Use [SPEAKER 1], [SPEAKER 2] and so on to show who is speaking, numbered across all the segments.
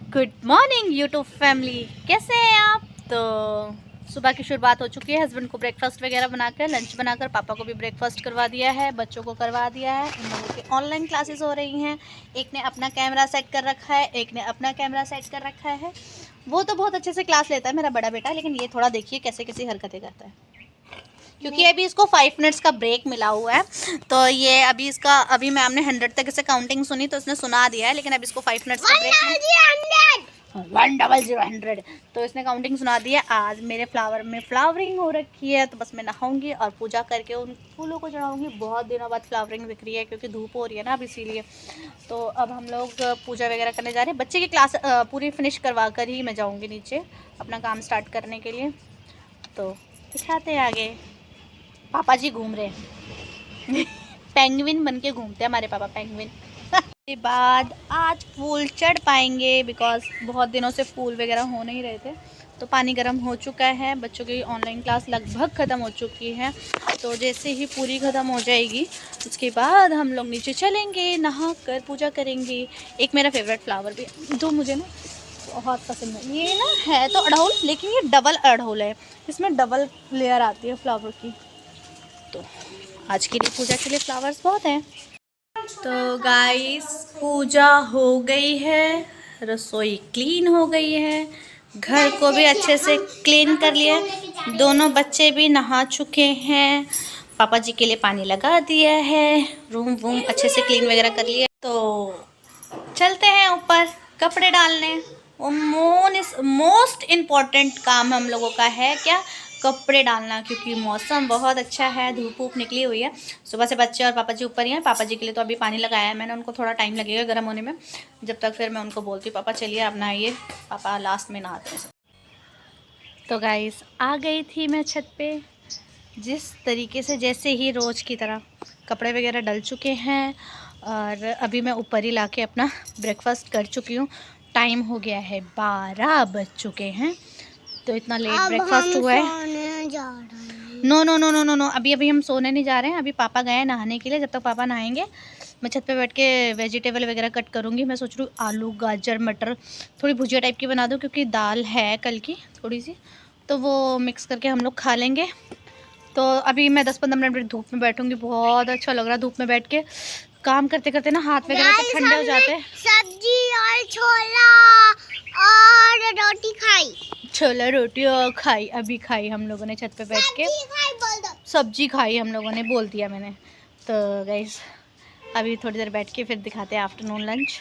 [SPEAKER 1] Good morning YouTube family, कैसे हैं आप। तो सुबह की शुरुआत हो चुकी है। हस्बैंड को ब्रेकफास्ट वगैरह बनाकर, लंच बनाकर, पापा को भी ब्रेकफास्ट करवा दिया है, बच्चों को करवा दिया है। उन लोगों की ऑनलाइन क्लासेस हो रही हैं। एक ने अपना कैमरा सेट कर रखा है, एक ने अपना कैमरा सेट कर रखा है। वो तो बहुत अच्छे से क्लास लेता है मेरा बड़ा बेटा, लेकिन ये थोड़ा देखिए कैसे कैसी हरकतें करता है, क्योंकि अभी इसको 5 मिनट्स का ब्रेक मिला हुआ है। तो ये अभी मैम ने 100 तक इसे काउंटिंग सुनी तो इसने सुना दिया है, लेकिन अभी इसको 5 मिनट्स का ब्रेक 100 तो इसने काउंटिंग सुना दी है। आज मेरे फ्लावर में फ्लावरिंग हो रखी है, तो बस मैं नहाऊंगी और पूजा करके उन फूलों को चढ़ाऊंगी। बहुत दिनों बाद फ्लावरिंग दिख रही है क्योंकि धूप हो रही है ना अब, इसीलिए। तो अब हम लोग पूजा वगैरह करने जा रहे हैं। बच्चे की क्लास पूरी फिनिश करवा कर ही मैं जाऊँगी नीचे अपना काम स्टार्ट करने के लिए। तो दिखाते हैं आगे। पापा जी घूम रहे हैं पेंगुइन बन के घूमते हैं हमारे पापा, पेंगुइन। के बाद आज फूल चढ़ पाएंगे बिकॉज बहुत दिनों से फूल वगैरह हो नहीं रहे थे। तो पानी गर्म हो चुका है। बच्चों की ऑनलाइन क्लास लगभग ख़त्म हो चुकी है, तो जैसे ही पूरी ख़त्म हो जाएगी उसके बाद हम लोग नीचे चलेंगे, नहा कर पूजा करेंगे। एक मेरा फेवरेट फ्लावर भी जो मुझे ना बहुत पसंद है, ये ना है तो अड़हुल, लेकिन ये डबल अड़हुल है, इसमें डबल लेयर आती है फ्लावर की। तो आज के लिए पूजा के लिए फ्लावर्स बहुत हैं। तो गाइस पूजा हो गई है, रसोई क्लीन हो गई है, घर को भी अच्छे से क्लीन कर लिया। दोनों बच्चे भी नहा चुके हैं, पापा जी के लिए पानी लगा दिया है, रूम वूम अच्छे से क्लीन वगैरह कर लिया। तो चलते हैं ऊपर कपड़े डालने। वो मोस्ट इम्पॉर्टेंट काम हम लोगों का है क्या, कपड़े डालना, क्योंकि मौसम बहुत अच्छा है, धूप वूप निकली हुई है। सुबह से बच्चे और पापा जी ऊपर ही हैं। पापा जी के लिए तो अभी पानी लगाया है मैंने, उनको थोड़ा टाइम लगेगा गर्म होने में। जब तक फिर मैं उनको बोलती हूँ पापा चलिए आप नहाइए, पापा लास्ट में नहाते हैं। तो गाइस आ गई थी मैं छत पे। जिस तरीके से जैसे ही रोज़ की तरह कपड़े वगैरह डल चुके हैं और अभी मैं ऊपर ही लाके अपना ब्रेकफास्ट कर चुकी हूँ। टाइम हो गया है 12 बज चुके हैं। तो इतना लेट ब्रेकफास्ट हुआ है। No no no no no no, अभी हम सोने नहीं जा रहे हैं। अभी पापा गए हैं नहाने के लिए। जब तक पापा नहाएंगे मैं छत पे बैठ के वेजिटेबल वगैरह कट करूँगी। मैं सोच रही हूँ आलू गाजर मटर थोड़ी भुजिया टाइप की बना दूँ, क्योंकि दाल है कल की थोड़ी सी, तो वो मिक्स करके हम लोग खा लेंगे। तो अभी मैं 10-15 मिनट धूप में बैठूंगी। बहुत अच्छा लग रहा है धूप में बैठ के काम करते करते ना, हाथ वगैरह तो ठंडे हो जाते हैं।
[SPEAKER 2] सब्जी और छोला और रोटी खाई,
[SPEAKER 1] छोला रोटी और खाई, अभी खाई हम लोगों ने छत पे बैठ के। सब्जी खाई हम लोगों ने, बोल दिया मैंने। तो गाइस अभी थोड़ी देर बैठ के फिर दिखाते हैं आफ्टरनून लंच।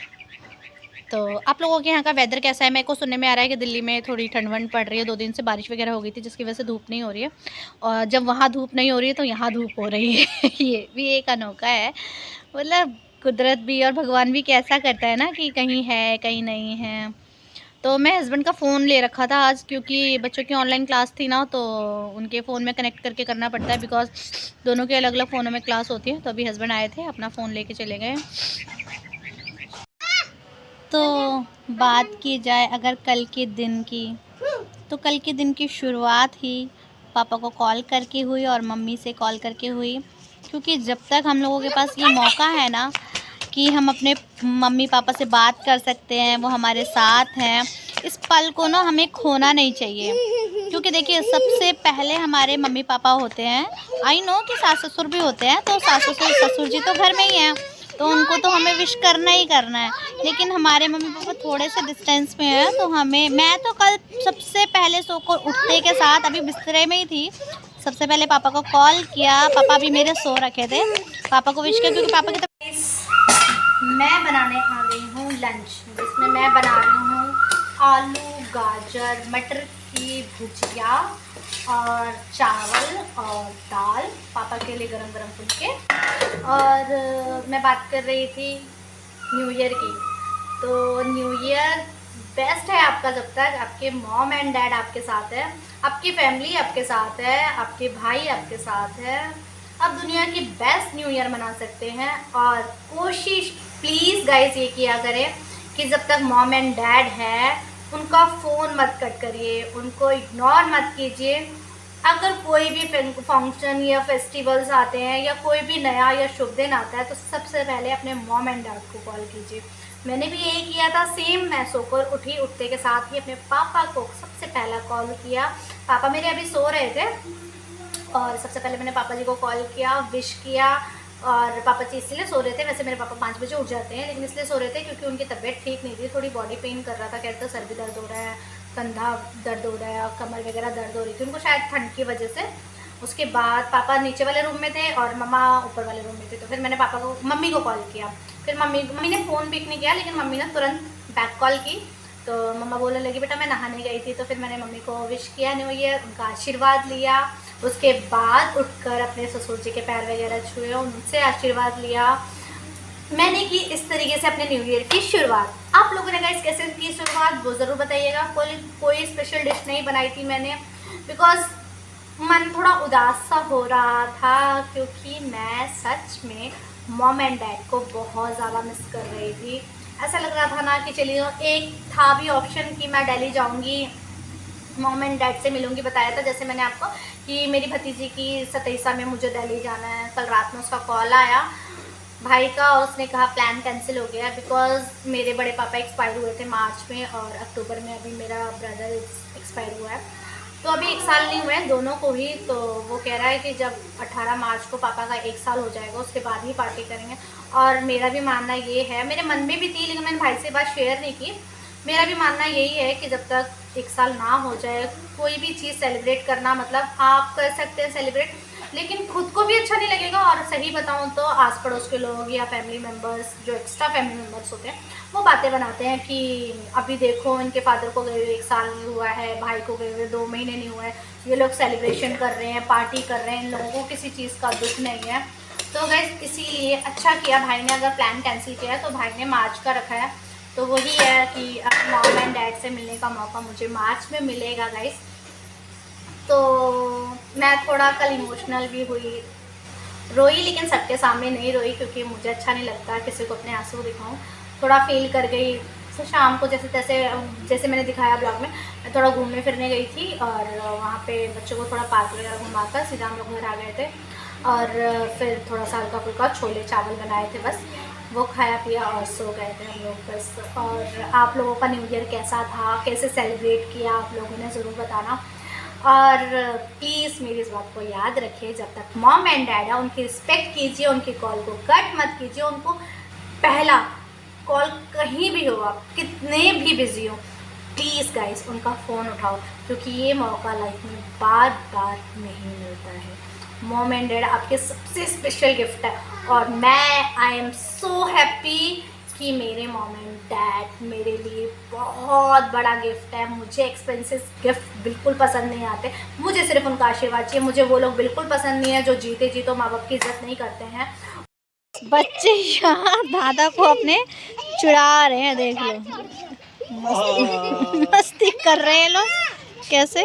[SPEAKER 1] तो आप लोगों के यहाँ का वेदर कैसा है। मेरे को सुनने में आ रहा है कि दिल्ली में थोड़ी ठंड वंड पड़ रही है, 2 दिन से बारिश वगैरह हो गई थी जिसकी वजह से धूप नहीं हो रही है। और जब वहाँ धूप नहीं हो रही है तो यहाँ धूप हो रही है ये भी एक अनोखा है। मतलब कुदरत भी और भगवान भी कैसा करता है ना, कि कहीं है कहीं नहीं है। तो मैं हस्बैंड का फ़ोन ले रखा था आज, क्योंकि बच्चों की ऑनलाइन क्लास थी ना, तो उनके फ़ोन में कनेक्ट करके करना पड़ता है, बिकॉज दोनों के अलग अलग फ़ोनों में क्लास होती है। तो अभी हस्बैंड आए थे, अपना फ़ोन लेके चले गए। तो बात की जाए अगर कल के दिन की, तो कल के दिन की शुरुआत ही पापा को कॉल करके हुई और मम्मी से कॉल करके हुई। क्योंकि जब तक हम लोगों के पास ये मौका है ना कि हम अपने मम्मी पापा से बात कर सकते हैं, वो हमारे साथ हैं, इस पल को ना हमें खोना नहीं चाहिए। क्योंकि देखिए सबसे पहले हमारे मम्मी पापा होते हैं। आई नो कि सास ससुर भी होते हैं, तो सास ससुर जी तो घर में ही हैं, तो उनको तो हमें विश करना ही करना है। लेकिन हमारे मम्मी पापा थोड़े से डिस्टेंस में हैं, तो मैं तो कल सबसे पहले सोकर उठते के साथ अभी बिस्तरे में ही थी, सबसे पहले पापा को कॉल किया। पापा भी मेरे सो रखे थे, पापा को विश किया, क्योंकि पापा की मैं बनाने आ गई हूँ लंच, जिसमें मैं बना रही हूँ आलू गाजर मटर की भुजिया और चावल और दाल, पापा के लिए गरम गरम फुलके। और मैं बात कर रही थी न्यू ईयर की। तो न्यू ईयर बेस्ट है आपका जब तक आपके मॉम एंड डैड आपके साथ है, आपकी फैमिली आपके साथ है, आपके भाई आपके साथ है। आप दुनिया की बेस्ट न्यू ईयर मना सकते हैं। और कोशिश प्लीज़ गाइस ये किया करें कि जब तक मॉम एंड डैड है उनका फ़ोन मत कट करिए, उनको इग्नोर मत कीजिए। अगर कोई भी फंक्शन या फेस्टिवल्स आते हैं या कोई भी नया या शुभ दिन आता है, तो सबसे पहले अपने मॉम एंड डैड को कॉल कीजिए। मैंने भी यही किया था सेम। मैं सोकर उठी, उठते के साथ ही अपने पापा को सबसे पहला कॉल किया। पापा मेरे अभी सो रहे थे और सबसे पहले मैंने पापा जी को कॉल किया, विश किया। और पापा जी इसलिए सो रहे थे, वैसे मेरे पापा 5 बजे उठ जाते हैं, लेकिन इसलिए सो रहे थे क्योंकि उनकी तबीयत ठीक नहीं थी, थोड़ी बॉडी पेन कर रहा था। कहते तो सर भी दर्द हो रहा है, कंधा दर्द हो रहा है और कमर वगैरह दर्द हो रही थी उनको, शायद ठंड की वजह से। उसके बाद पापा नीचे वाले रूम में थे और मम्मा ऊपर वाले रूम में थे। तो फिर मैंने पापा को मम्मी को कॉल किया। फिर मम्मी ने फ़ोन पिक नहीं किया, लेकिन मम्मी ने तुरंत बैक कॉल की। तो मम्मा बोलने लगी बेटा मैं नहाने गई थी। तो फिर मैंने मम्मी को विश किया न्यू ईयर, उनका आशीर्वाद लिया। उसके बाद उठकर अपने ससुर जी के पैर वगैरह छुए, उनसे आशीर्वाद लिया। मैंने की इस तरीके से अपने न्यू ईयर की शुरुआत। आप लोगों ने गाइस कैसे की शुरुआत वो ज़रूर बताइएगा। कोई स्पेशल डिश नहीं बनाई थी मैंने, बिकॉज मन थोड़ा उदास सा हो रहा था, क्योंकि मैं सच में मॉम एंड डैड को बहुत ज़्यादा मिस कर रही थी। ऐसा लग रहा था ना कि चलिए, एक था भी ऑप्शन कि मैं दिल्ली जाऊंगी, मॉम एंड डैड से मिलूंगी। बताया था जैसे मैंने आपको कि मेरी भतीजी की 27 में मुझे दिल्ली जाना है। कल रात में उसका कॉल आया भाई का और उसने कहा प्लान कैंसिल हो गया, बिकॉज मेरे बड़े पापा एक्सपायर हुए थे मार्च में और अक्टूबर में अभी मेरा ब्रदर एक्सपायर हुआ है। तो अभी 1 साल नहीं हुए हैं दोनों को ही। तो वो कह रहा है कि जब 18 मार्च को पापा का 1 साल हो जाएगा उसके बाद ही पार्टी करेंगे। और मेरा भी मानना ये है, मेरे मन में भी थी लेकिन मैंने भाई से बात शेयर नहीं की। मेरा भी मानना यही है कि जब तक 1 साल ना हो जाए, कोई भी चीज़ सेलिब्रेट करना, मतलब आप कर सकते हैं सेलिब्रेट, लेकिन खुद को भी अच्छा नहीं लगेगा। और सही बताऊं तो आस पड़ोस के लोग या फैमिली मेम्बर्स, जो एक्स्ट्रा फैमिली मेम्बर्स होते हैं, वो बातें बनाते हैं कि अभी देखो इनके फादर को गए हुए 1 साल नहीं हुआ है, भाई को गए हुए 2 महीने नहीं हुआ है, ये लोग सेलिब्रेशन कर रहे हैं, पार्टी कर रहे हैं, इन लोगों को किसी चीज़ का दुख नहीं है। तो गाइस इसीलिए अच्छा किया भाई ने, अगर प्लान कैंसिल किया है तो भाई ने मार्च का रखा है। तो वही है कि अब मॉम एंड डैड से मिलने का मौका मुझे मार्च में मिलेगा गाइस। तो मैं थोड़ा कल इमोशनल भी हुई, रोई, लेकिन सबके सामने नहीं रोई क्योंकि मुझे अच्छा नहीं लगता किसी को अपने आंसू दिखाऊं। थोड़ा फील कर गई। तो शाम को जैसे मैंने दिखाया ब्लॉग में, मैं थोड़ा घूमने फिरने गई थी और वहाँ पे बच्चों को थोड़ा पार्क वगैरह घुमाकर सीधा हम लोग घर आ गए थे। और फिर थोड़ा सा हल्का फुल्का छोले चावल बनाए थे, बस वो खाया पिया और सो गए थे हम लोग बस। और आप लोगों का न्यू ईयर कैसा था, कैसे सेलिब्रेट किया आप लोगों ने, ज़रूर बताना। और प्लीज़ मेरी इस बात को याद रखिए, जब तक मॉम एंड डैड है उनकी रिस्पेक्ट कीजिए, उनकी कॉल को कट मत कीजिए। उनको पहला कॉल कहीं भी हो, आप कितने भी बिजी हो, प्लीज़ गाइस उनका फ़ोन उठाओ, क्योंकि ये मौका लाइफ में बार बार नहीं मिलता है। मॉम एंड डैड आपके सबसे स्पेशल गिफ्ट है और मैं आई एम सो हैप्पी कि मेरे मॉम एंड डैड मेरे लिए बहुत बड़ा गिफ्ट है। मुझे एक्सपेंसिव गिफ्ट बिल्कुल पसंद नहीं आते, मुझे सिर्फ उनका आशीर्वाद चाहिए। मुझे वो लोग बिल्कुल पसंद नहीं है जो जीते जी तो माँ बाप की इज्जत नहीं करते हैं। बच्चे यहाँ दादा को अपने चुरा रहे हैं, देख लो मस्ती कर रहे हैं लोग कैसे।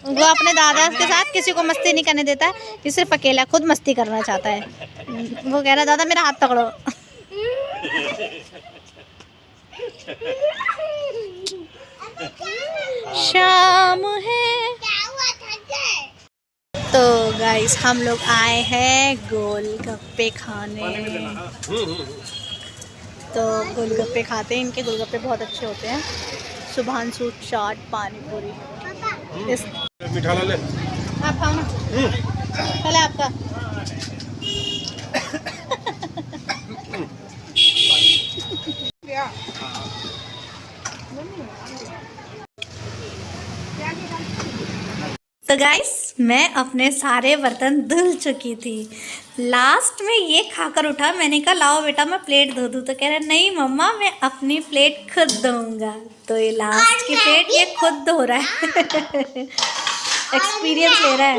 [SPEAKER 1] वो अपने दादा के साथ किसी को मस्ती नहीं करने देता है, ये सिर्फ अकेला खुद मस्ती करना चाहता है। वो कह रहा है दादा मेरा हाथ पकड़ो। शाम है तो गाइस हम लोग आए हैं गोलगप्पे खाने। तो गोलगप्पे खाते हैं, इनके गोलगप्पे बहुत अच्छे होते हैं। सुभानसु चाट पानी पूरी।
[SPEAKER 3] मीठा ला ले।
[SPEAKER 1] आप खाओ ना, पहले आपका। तो गाइस मैं अपने सारे बर्तन धुल चुकी थी। लास्ट में ये खाकर उठा, मैंने कहा लाओ बेटा मैं प्लेट धो दूँ। तो कह रहा नहीं मम्मा मैं अपनी प्लेट खुद धोऊंगा। तो ये लास्ट की प्लेट ये खुद धो रहा है। एक्सपीरियंस ले रहा है।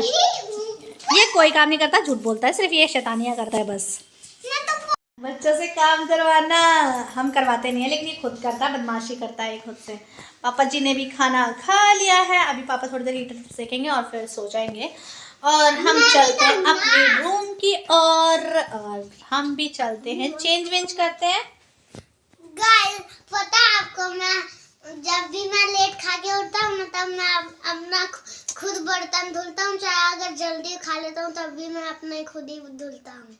[SPEAKER 1] ये कोई काम नहीं करता, झूठ बोलता है, सिर्फ ये शैतानियाँ करता है बस। बच्चों से काम करवाना हम करवाते नहीं है, लेकिन ये खुद करता है, बदमाशी करता है खुद से। पापा जी ने भी खाना खा लिया है, अभी पापा थोड़ी देर हीटर सेकेंगे और फिर सो जाएंगे और हम चलते हैं अपने रूम की और हम भी चलते हैं, चेंज वेंज करते हैं।
[SPEAKER 2] गाइस पता है आपको, मैं जब भी मैं लेट खा के उठता हूँ तब मैं अपना खुद बर्तन धुलता हूँ, चाहे अगर जल्दी खा लेता हूँ तब भी मैं अपना खुद ही धुलता हूँ।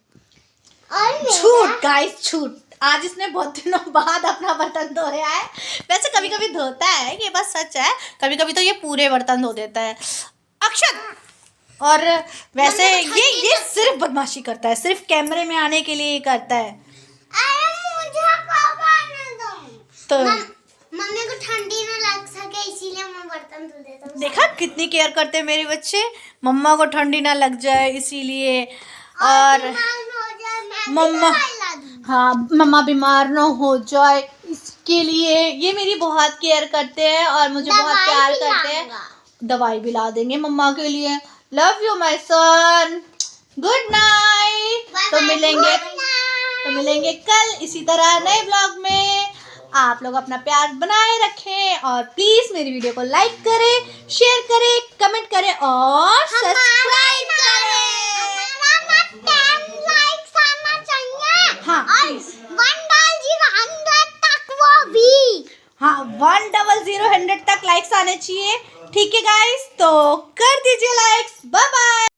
[SPEAKER 2] और
[SPEAKER 1] झूठ गाइस झूठ, आज इसने बहुत दिनों बाद अपना बर्तन धोया है। वैसे कभी कभी धोता है, ये बात सच है, कभी कभी तो ये पूरे बर्तन धो देता है अक्षत। और वैसे ये सिर्फ बदमाशी करता है, सिर्फ कैमरे में आने के लिए ही करता है।
[SPEAKER 2] अरे मुझे कब आने दो।
[SPEAKER 1] तो
[SPEAKER 2] मम्मी को ठंडी ना लग सके इसीलिए मैं बर्तन धो देता हूँ।
[SPEAKER 1] देखा कितनी केयर करते हैं मेरे बच्चे, मम्मा को ठंडी ना लग जाए इसीलिए। और मम्मा, हाँ मम्मा बीमार ना हो जाए इसके लिए ये मेरी बहुत केयर करते हैं और मुझे बहुत प्यार करते हैं। दवाई भी ला देंगे मम्मा के लिए। Love you my son, good night. तो मिलेंगे कल इसी तरह नए ब्लॉग में। आप लोग अपना प्यार बनाए रखें और प्लीज मेरी वीडियो को लाइक करें, शेयर करें, कमेंट करें और सब्सक्राइब करें। हाँ प्लीज
[SPEAKER 2] 100 तक वो भी।
[SPEAKER 1] हाँ 100 तक लाइक्स आने चाहिए। ठीक है गाइस, तो कर दीजिए लाइक्स। Bye bye.